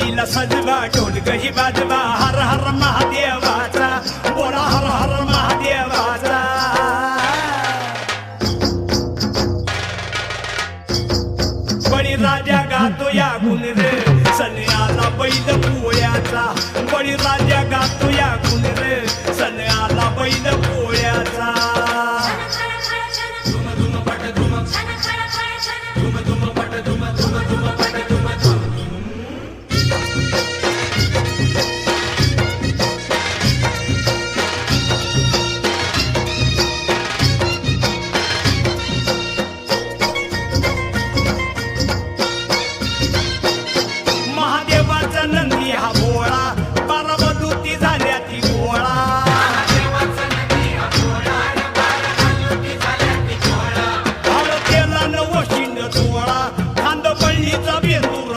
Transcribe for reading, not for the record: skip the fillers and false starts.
बैल सजवा ढोल गही वाजवा हर हर महादेवाचा बोला हर हर महादेवाचा बळीराजा गातो या गुण रे सन्याला बैल पोळ्याचा बळीराजा गातो